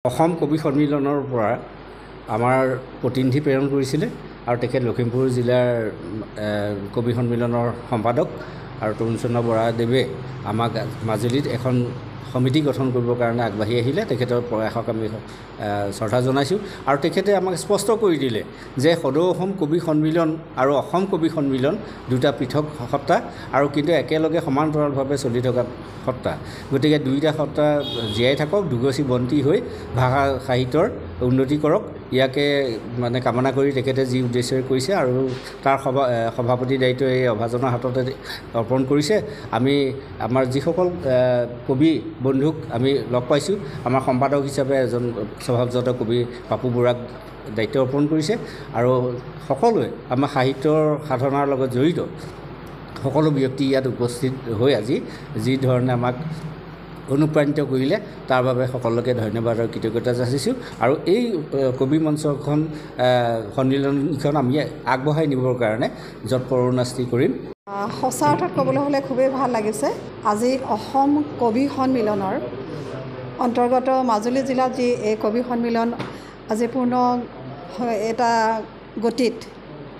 অসম কবি সন্মিলনৰ পৰা আমাৰ প্ৰতিনিধি প্ৰেৰণ কৰিছিলে আৰু তেখেত লখিমপুৰ জিলাৰ কবি সন্মিলনৰ সম্পাদক আৰু তৰুণচন্দ্ৰ বৰাদেৱে আমাক মাজুলীত এখন সমিতি গঠন কৰিবৰ কাৰণে আগবাঢ়ি আহিলে। তেখেতৰ প্ৰয়াসক আমি শ্ৰদ্ধা জনাইছোঁ আৰু তেখেতে আমাক স্পষ্ট কৰি দিলে যে সদৌ অসম কবি সন্মিলন আৰু অসম কবি সন্মিলন দুটা পৃথক সত্তা আৰু কিন্তু একেলগে সমান্তৰালভাৱে চলি থকা সত্তা। গতিকে দুইটা সত্তা জীয়াই থাকক, দুগচি বন্তি হৈ ভাষা সাহিত্যৰ উন্নতি কৰক, ইয়াকে কামনা কৰি তেখেতে যি উদ্দেশ্যৰে কৰিছে আৰু তাৰ সভাপতি দায়িত্ব এই অভাজনৰ হাততে অৰ্পণ কৰিছে। আমি আমাৰ যিসকল কবি বন্ধুক আমি লগ পাইছোঁ, আমাৰ সম্পাদক হিচাপে এজন স্বভাৱজাত কবি পাপু বৰাক দায়িত্ব অৰ্পণ কৰিছে আৰু সকলোৱে আমাৰ সাহিত্যৰ সাধনাৰ লগত জড়িত সকলো ব্যক্তি ইয়াত উপস্থিত হৈ আজি যি ধৰণে আমাক অনুপ্ৰাণিত কৰিলে তাৰ বাবে সকলোকে ধন্যবাদ আৰু কৃতজ্ঞতা যাচিছোঁ। আৰু এই কবি মঞ্চখন সন্মিলনখন আমি আগবঢ়াই নিবৰ কাৰণে যৎপৰোনাস্তি কৰিম। সঁচা অৰ্থত ক'বলৈ হ'লে খুবেই ভাল লাগিছে। আজি অসম কবি সন্মিলনৰ অন্তৰ্গত মাজুলী জিলাত যি এই কবি সন্মিলন আজি পূৰ্ণ এটা গতিত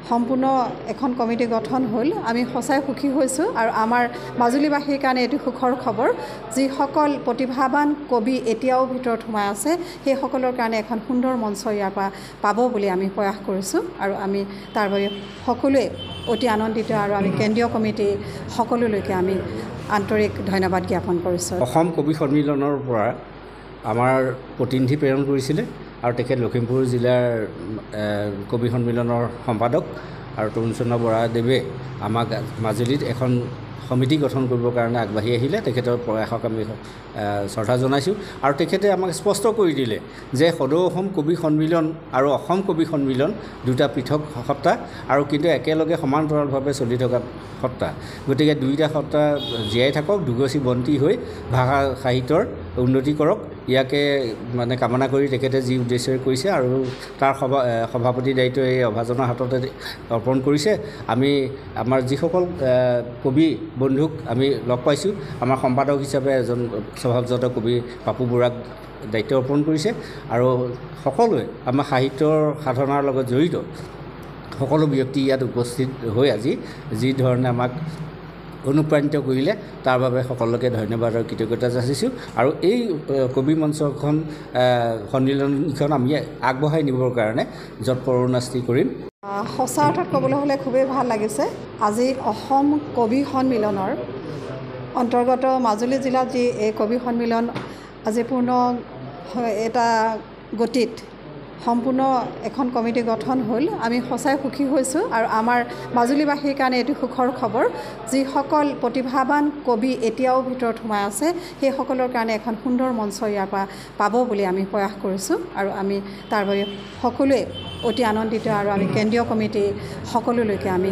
সম্পূৰ্ণ এখন কমিটি গঠন হ'ল। আমি সঁচাই সুখী হৈছোঁ আৰু আমাৰ মাজুলীবাসীৰ কাৰণে এইটো সুখৰ খবৰ। যিসকল প্ৰতিভাৱান কবি এতিয়াও ভিতৰত সোমাই আছে সেইসকলৰ কাৰণে এখন সুন্দৰ মঞ্চ ইয়াৰ পৰা পাব বুলি আমি প্ৰয়াস কৰিছোঁ আৰু আমি তাৰ বাবে সকলোৱে অতি আনন্দিত আৰু আমি কেন্দ্ৰীয় কমিটি সকলোলৈকে আমি আন্তৰিক ধন্যবাদ জ্ঞাপন কৰিছোঁ। অসম কবি সন্মিলনৰ পৰা আমাৰ প্ৰতিনিধি প্ৰেৰণ কৰিছিলে আৰু তেখেত লখিমপুৰ জিলাৰ কবি সন্মিলনৰ সম্পাদক আৰু তৰুণচন্দ্ৰ বৰাদেৱে আমাক মাজুলীত এখন সমিতি গঠন কৰিবৰ কাৰণে আগবাঢ়ি আহিলে। তেখেতৰ প্ৰয়াসক আমি শ্ৰদ্ধা জনাইছোঁ আৰু তেখেতে আমাক স্পষ্ট কৰি দিলে যে সদৌ অসম কবি সন্মিলন আৰু অসম কবি সন্মিলন দুটা পৃথক সত্তা আৰু কিন্তু একেলগে সমান্তৰালভাৱে চলি থকা সত্তা। গতিকে দুইটা সত্তা জীয়াই থাকক, দুগচি বন্তি হৈ ভাষা সাহিত্যৰ উন্নতি কৰক, ইয়াকে কামনা কৰি তেখেতে যি উদ্দেশ্যৰে কৰিছে আৰু তাৰ সভাপতি দায়িত্ব এই অভাজনৰ হাততে অৰ্পণ কৰিছে। আমি আমাৰ যিসকল কবি বন্ধুক আমি লগ পাইছোঁ, আমাৰ সম্পাদক হিচাপে এজন স্বভাৱজাত কবি পাপু বৰাক দায়িত্ব অৰ্পণ কৰিছে আৰু সকলোৱে আমাৰ সাহিত্যৰ সাধনাৰ লগত জড়িত সকলো ব্যক্তি ইয়াত উপস্থিত হৈ আজি যি ধৰণে আমাক অনুপ্ৰাণিত কৰিলে তাৰ বাবে সকলোকে ধন্যবাদ আৰু কৃতজ্ঞতা যাচিছোঁ আৰু এই কবি মঞ্চখন সন্মিলনখন আমি আগবঢ়াই নিবৰ কাৰণে যৎপৰোনাস্তি কৰিম। সঁচা অৰ্থত ক'বলৈ হ'লে খুবেই ভাল লাগিছে। আজি অসম কবি সন্মিলনৰ অন্তৰ্গত মাজুলী জিলাত যি এই কবি সন্মিলন আজি পূৰ্ণ এটা গতিত সম্পূৰ্ণ এখন কমিটি গঠন হ'ল। আমি সঁচাই সুখী হৈছোঁ আৰু আমাৰ মাজুলীবাসীৰ কাৰণে এইটো সুখৰ খবৰ। যিসকল প্ৰতিভাৱান কবি এতিয়াও ভিতৰত সোমাই আছে সেইসকলৰ কাৰণে এখন সুন্দৰ মঞ্চ ইয়াৰ পৰা পাব বুলি আমি প্ৰয়াস কৰিছোঁ আৰু আমি তাৰ বাবে সকলোৱে অতি আনন্দিত আৰু আমি কেন্দ্ৰীয় কমিটি সকলোলৈকে আমি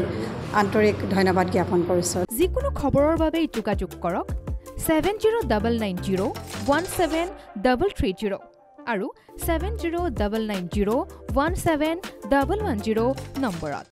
আন্তৰিক ধন্যবাদ জ্ঞাপন কৰিছোঁ। যিকোনো খবৰৰ বাবে যোগাযোগ কৰক 7099017330 আৰু 7099017110 নম্বৰত।